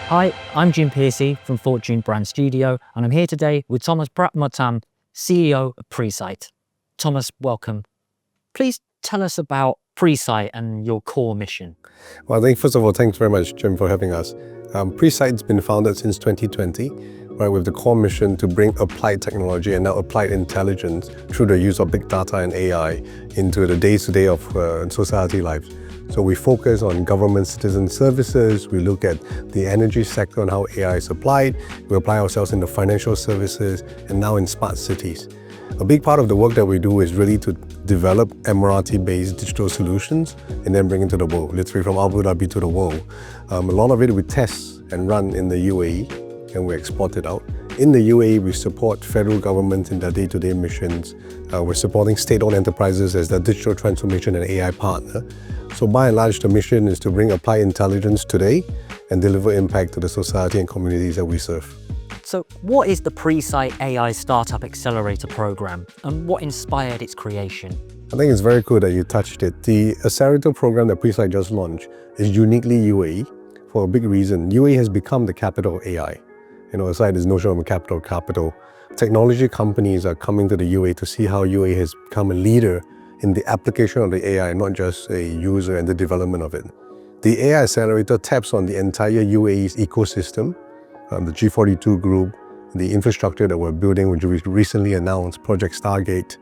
Hi, I'm Jim Piercy from Fortune Brand Studio, and I'm here today with Thomas Pratmatam, CEO of Presight. Thomas, welcome. Please tell us about Presight and your core mission. Well, I think first of all, thanks very much, Jim, for having us. Presight's been founded since 2020, right, with the core mission to bring applied technology and now applied intelligence through the use of big data and AI into the day-to-day of society lives. So we focus on government citizen services, we look at the energy sector and how AI is applied, we apply ourselves in the financial services and now in smart cities. A big part of the work that we do is really to develop Emirati-based digital solutions and then bring it to the world, literally from Abu Dhabi to the world. A lot of it we test and run in the UAE and we export it out. In the UAE, we support federal government in their day-to-day missions. We're supporting state-owned enterprises as their digital transformation and AI partner. So by and large, the mission is to bring applied intelligence today and deliver impact to the society and communities that we serve. So what is the Presight AI Startup Accelerator Program and what inspired its creation? I think it's very cool that you touched it. The Accelerator program that Presight just launched is uniquely UAE for a big reason. UAE has become the capital of AI. Aside this notion of a capital, technology companies are coming to the UAE to see how UAE has become a leader in the application of the AI, not just a user and the development of it. The AI Accelerator taps on the entire UAE's ecosystem, the G42 group, the infrastructure that we're building, which we recently announced, Project Stargate.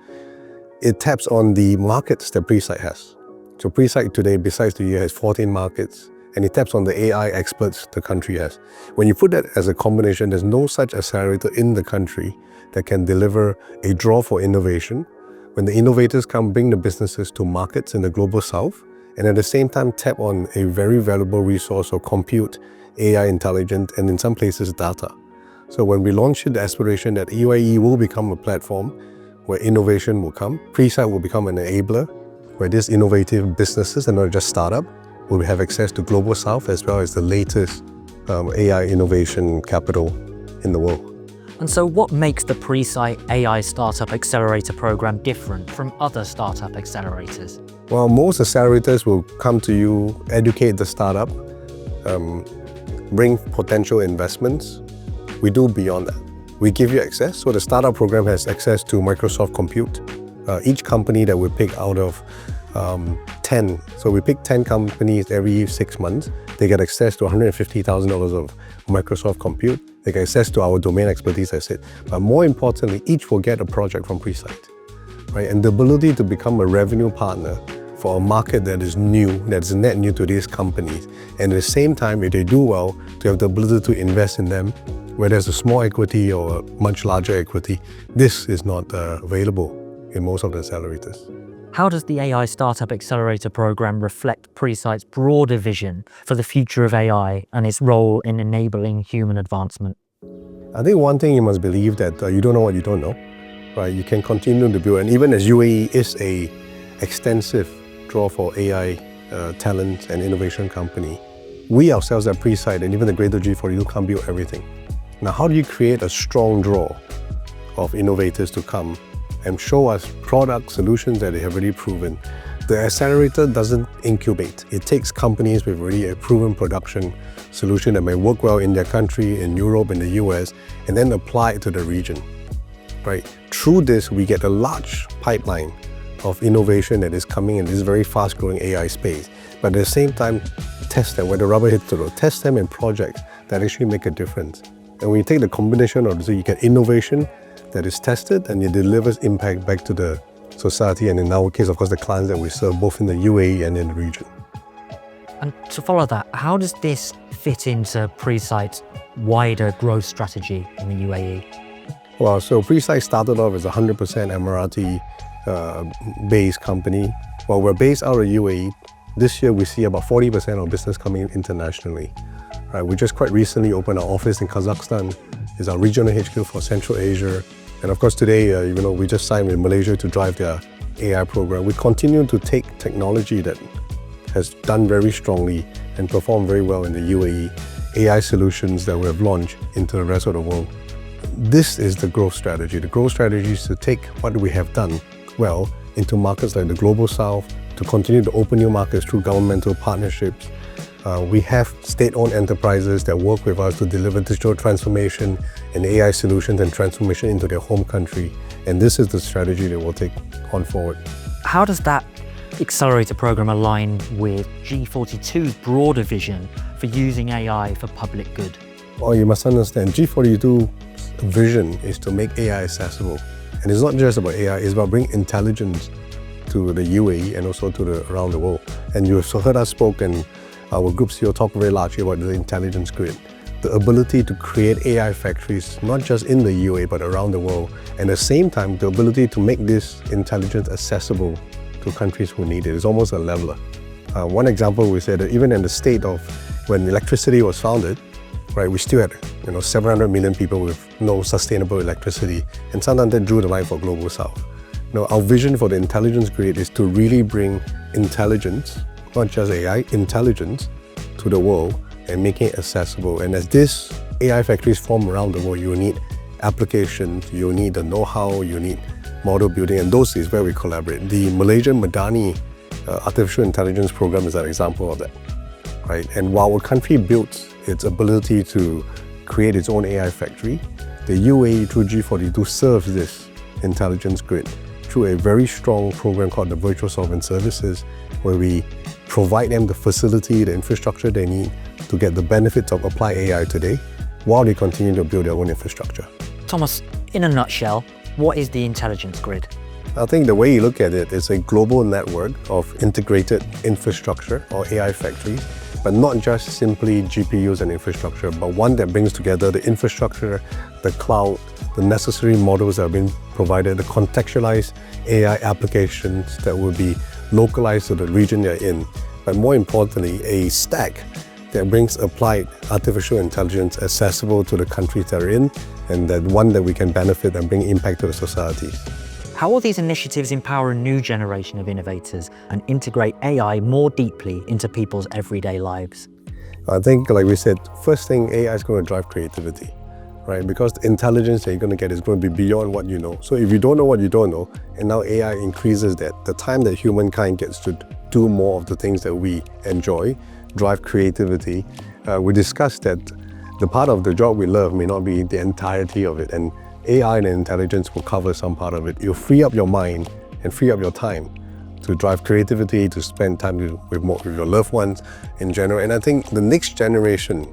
It taps on the markets that Presight has. So Presight today, besides the UAE, has 14 markets, and it taps on the AI experts the country has. When you put that as a combination, there's no such accelerator in the country that can deliver a draw for innovation. When the innovators come, bring the businesses to markets in the global south, and at the same time tap on a very valuable resource of compute, AI intelligence, and in some places data. So when we launch it, the aspiration that UAE will become a platform where innovation will come. Presight will become an enabler where these innovative businesses, and not just startup, will have access to global south as well as the latest AI innovation capital in the world. And so what makes the Presight AI Startup Accelerator Program different from other startup accelerators? Well, most accelerators will come to you, educate the startup, bring potential investments. We do beyond that. We give you access. So the startup program has access to Microsoft Compute. Each company that we pick out of 10. So we pick 10 companies every 6 months. They get access to $150,000 of Microsoft Compute. They get access to our domain expertise, I said. But more importantly, each will get a project from Presight, right? And the ability to become a revenue partner for a market that is new, that's net new to these companies. And at the same time, if they do well, to have the ability to invest in them, whether it's a small equity or a much larger equity, this is not available in most of the accelerators. How does the AI Startup Accelerator Program reflect Presight's broader vision for the future of AI and its role in enabling human advancement? I think one thing you must believe that you don't know what you don't know, right? You can continue to build, and even as UAE is a extensive draw for AI talent and innovation company, we ourselves at Presight and even the greater G42 can't build everything. Now, how do you create a strong draw of innovators to come and show us product solutions that they have already proven? The accelerator doesn't incubate. It takes companies with already a proven production solution that may work well in their country, in Europe, in the US, and then apply it to the region, right? Through this, we get a large pipeline of innovation that is coming in this very fast-growing AI space. But at the same time, test them where the rubber hits the road. Test them in projects that actually make a difference. And when you take the combination of this, you get innovation that is tested and it delivers impact back to the society, and in our case, of course, the clients that we serve both in the UAE and in the region. And to follow that, how does this fit into Presight's wider growth strategy in the UAE? Well, so Presight started off as a 100% Emirati based company. Well, we're based out of UAE. This year, we see about 40% of business coming internationally. Right, we just quite recently opened our office in Kazakhstan. It's our regional HQ for Central Asia. And of course today, we just signed with Malaysia to drive their AI program. We continue to take technology that has done very strongly and performed very well in the UAE, AI solutions that we have launched into the rest of the world. This is the growth strategy. The growth strategy is to take what we have done well into markets like the Global South, to continue to open new markets through governmental partnerships, We have state-owned enterprises that work with us to deliver digital transformation and AI solutions and transformation into their home country. And this is the strategy that we'll take on forward. How does that accelerator program align with G42's broader vision for using AI for public good? Well, you must understand, G42's vision is to make AI accessible. And it's not just about AI, it's about bringing intelligence to the UAE and also to around the world. And you've heard us spoke and our group CEO talk very largely about the intelligence grid. The ability to create AI factories, not just in the UAE, but around the world. And at the same time, the ability to make this intelligence accessible to countries who need it is almost a leveler. One example, we said that even in the state of when electricity was founded, right, we still had 700 million people with no sustainable electricity, and sometimes that drew the line for Global South. Now, our vision for the intelligence grid is to really bring intelligence, not just AI, intelligence to the world and making it accessible. And as these AI factories form around the world, you need applications, you need the know-how, you need model building, and those is where we collaborate. The Malaysian Madani artificial intelligence program is an example of that, right? And while our country built its ability to create its own AI factory, the UAE through G42 serves this intelligence grid through a very strong program called the Virtual Sovereign Services, where we provide them the facility, the infrastructure they need to get the benefits of applied AI today, while they continue to build their own infrastructure. Thomas, in a nutshell, what is the intelligence grid? I think the way you look at it is a global network of integrated infrastructure or AI factories, but not just simply GPUs and infrastructure, but one that brings together the infrastructure, the cloud, the necessary models that have been provided, the contextualized AI applications that will be localized to the region they're in, but more importantly, a stack that brings applied artificial intelligence accessible to the countries they're in, and that one that we can benefit and bring impact to the societies. How will these initiatives empower a new generation of innovators and integrate AI more deeply into people's everyday lives? I think, like we said, first thing, AI is going to drive creativity, right? Because the intelligence that you're going to get is going to be beyond what you know. So if you don't know what you don't know, and now AI increases that, the time that humankind gets to do more of the things that we enjoy, drive creativity, we discussed that the part of the job we love may not be the entirety of it, and AI and intelligence will cover some part of it. You'll free up your mind and free up your time to drive creativity, to spend time with your loved ones in general. And I think the next generation,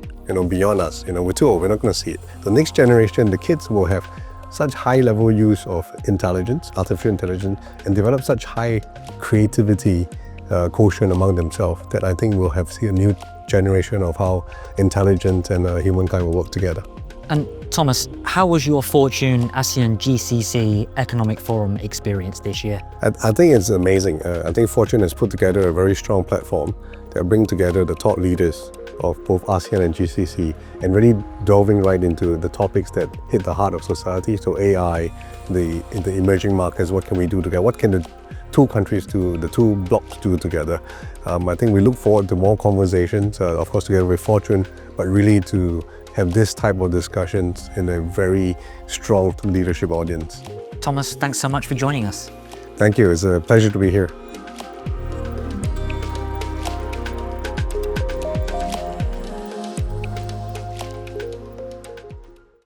beyond us, we're too old, we're not going to see it. The next generation, the kids will have such high level use of intelligence, artificial intelligence, and develop such high creativity quotient among themselves that I think we'll see a new generation of how intelligence and humankind will work together. And Thomas, how was your Fortune ASEAN GCC Economic Forum experience this year? I think it's amazing. I think Fortune has put together a very strong platform that brings together the top leaders of both ASEAN and GCC and really delving right into the topics that hit the heart of society. So AI, the emerging markets, what can we do together? What can the two countries do, the two blocks do together? I think we look forward to more conversations, of course together with Fortune, but really to have this type of discussions in a very strong leadership audience. Thomas, thanks so much for joining us. Thank you. It's a pleasure to be here.